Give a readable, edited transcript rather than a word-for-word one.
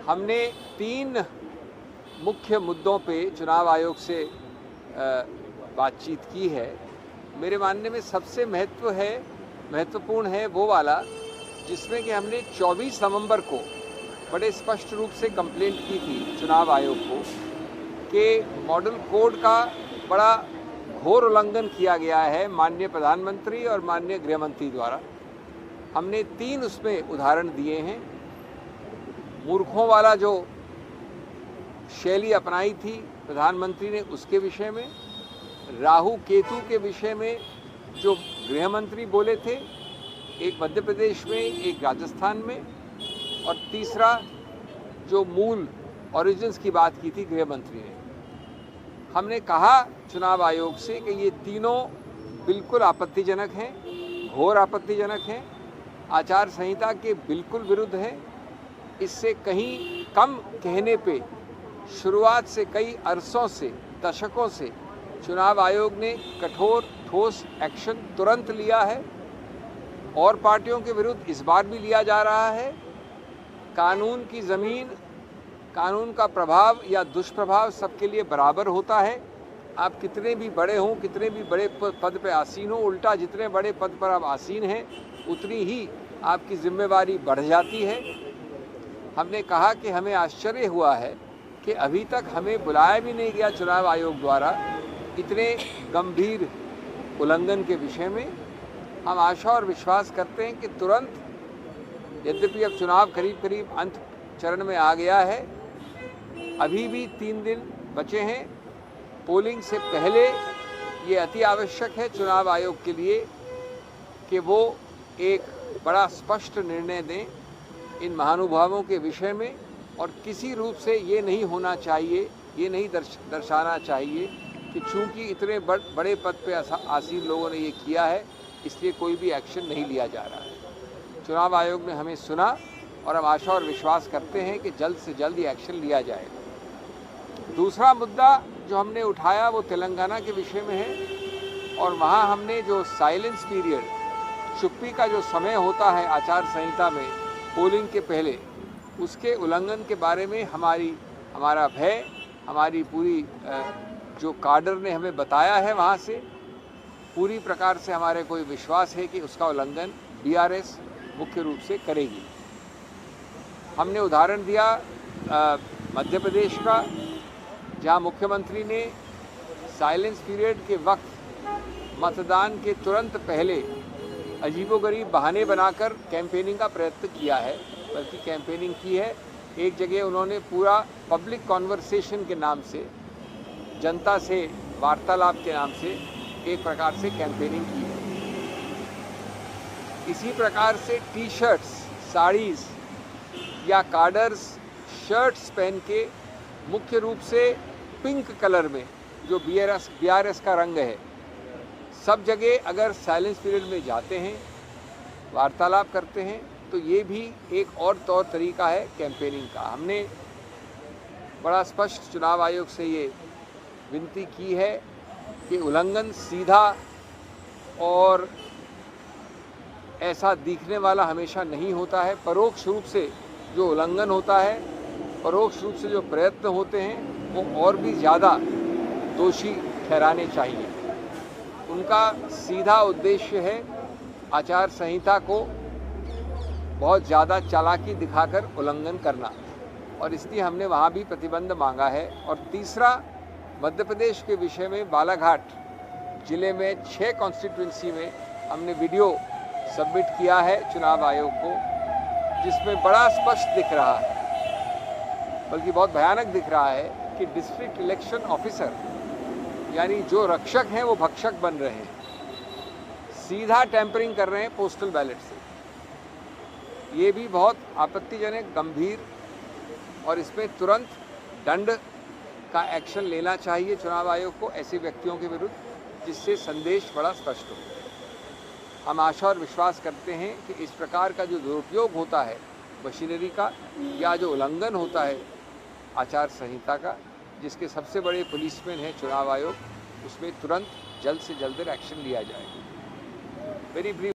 हमने 3 मुख्य मुद्दों पे चुनाव आयोग से बातचीत की है। मेरे मानने में सबसे महत्वपूर्ण है वो वाला जिसमें कि हमने 24 नवंबर को बड़े स्पष्ट रूप से कंप्लेंट की थी चुनाव आयोग को कि मॉडल कोड का बड़ा घोर उल्लंघन किया गया है माननीय प्रधानमंत्री और माननीय गृहमंत्री द्वारा। हमने 3 उसमें उदाहरण दिए हैं। मूर्खों वाला जो शैली अपनाई थी प्रधानमंत्री ने उसके विषय में, राहु केतु के विषय में जो गृहमंत्री बोले थे, एक मध्य प्रदेश में एक राजस्थान में, और तीसरा जो मूल ओरिजिन्स की बात की थी गृहमंत्री ने। हमने कहा चुनाव आयोग से कि ये तीनों बिल्कुल आपत्तिजनक हैं, घोर आपत्तिजनक हैं, आचार संहिता के बिल्कुल विरुद्ध हैं। इससे कहीं कम कहने पे शुरुआत से कई अरसों से, दशकों से चुनाव आयोग ने कठोर ठोस एक्शन तुरंत लिया है और पार्टियों के विरुद्ध इस बार भी लिया जा रहा है। कानून की ज़मीन, कानून का प्रभाव या दुष्प्रभाव सबके लिए बराबर होता है। आप कितने भी बड़े हों, कितने भी बड़े पद पर आसीन हों, उल्टा जितने बड़े पद पर आप आसीन हैं उतनी ही आपकी जिम्मेवारी बढ़ जाती है। हमने कहा कि हमें आश्चर्य हुआ है कि अभी तक हमें बुलाया भी नहीं गया चुनाव आयोग द्वारा इतने गंभीर उल्लंघन के विषय में। हम आशा और विश्वास करते हैं कि तुरंत, यद्यपि अब चुनाव करीब अंत चरण में आ गया है, अभी भी 3 दिन बचे हैं पोलिंग से पहले, ये अति आवश्यक है चुनाव आयोग के लिए कि वो एक बड़ा स्पष्ट निर्णय दें इन महानुभावों के विषय में। और किसी रूप से ये नहीं होना चाहिए, ये नहीं दर्शाना चाहिए कि चूंकि इतने बड़े पद पे आसीन लोगों ने ये किया है इसलिए कोई भी एक्शन नहीं लिया जा रहा है। चुनाव आयोग ने हमें सुना और हम आशा और विश्वास करते हैं कि जल्द से जल्द ये एक्शन लिया जाएगा। दूसरा मुद्दा जो हमने उठाया वो तेलंगाना के विषय में है और वहाँ हमने जो साइलेंस पीरियड, चुप्पी का जो समय होता है आचार संहिता में पोलिंग के पहले, उसके उल्लंघन के बारे में हमारा भय, हमारी पूरी जो काडर ने हमें बताया है वहाँ से पूरी प्रकार से हमारे को विश्वास है कि उसका उल्लंघन बीआरएस मुख्य रूप से करेगी। हमने उदाहरण दिया मध्य प्रदेश का, जहाँ मुख्यमंत्री ने साइलेंस पीरियड के वक्त मतदान के तुरंत पहले अजीबोगरीब बहाने बनाकर कैंपेनिंग का प्रयत्न किया है, बल्कि कैंपेनिंग की है। एक जगह उन्होंने पूरा पब्लिक कॉन्वर्सेशन के नाम से, जनता से वार्तालाप के नाम से एक प्रकार से कैंपेनिंग की है। इसी प्रकार से टी शर्ट्स, साड़ीज़ या कार्डर्स शर्ट्स पहन के मुख्य रूप से पिंक कलर में, जो बीआरएस का रंग है, सब जगह अगर साइलेंस पीरियड में जाते हैं, वार्तालाप करते हैं, तो ये भी एक और तौर तरीका है कैंपेनिंग का। हमने बड़ा स्पष्ट चुनाव आयोग से ये विनती की है कि उल्लंघन सीधा और ऐसा दिखने वाला हमेशा नहीं होता है। परोक्ष रूप से जो उल्लंघन होता है, परोक्ष रूप से जो प्रयत्न होते हैं, वो और भी ज़्यादा दोषी ठहराने चाहिए। उनका सीधा उद्देश्य है आचार संहिता को बहुत ज़्यादा चालाकी दिखाकर उल्लंघन करना, और इसलिए हमने वहाँ भी प्रतिबंध मांगा है। और तीसरा, मध्य प्रदेश के विषय में बालाघाट जिले में 6 कॉन्स्टिट्यूंसी में हमने वीडियो सबमिट किया है चुनाव आयोग को, जिसमें बड़ा स्पष्ट दिख रहा है, बल्कि बहुत भयानक दिख रहा है कि डिस्ट्रिक्ट इलेक्शन ऑफिसर, यानी जो रक्षक हैं वो भक्षक बन रहे हैं, सीधा टैंपरिंग कर रहे हैं पोस्टल बैलेट से। ये भी बहुत आपत्तिजनक, गंभीर, और इसमें तुरंत दंड का एक्शन लेना चाहिए चुनाव आयोग को ऐसे व्यक्तियों के विरुद्ध, जिससे संदेश बड़ा स्पष्ट हो। हम आशा और विश्वास करते हैं कि इस प्रकार का जो दुरुपयोग होता है मशीनरी का, या जो उल्लंघन होता है आचार संहिता का, जिसके सबसे बड़े पुलिसमैन हैं चुनाव आयोग, उसमें तुरंत जल्द से जल्द एक्शन लिया जाएगा। Very brief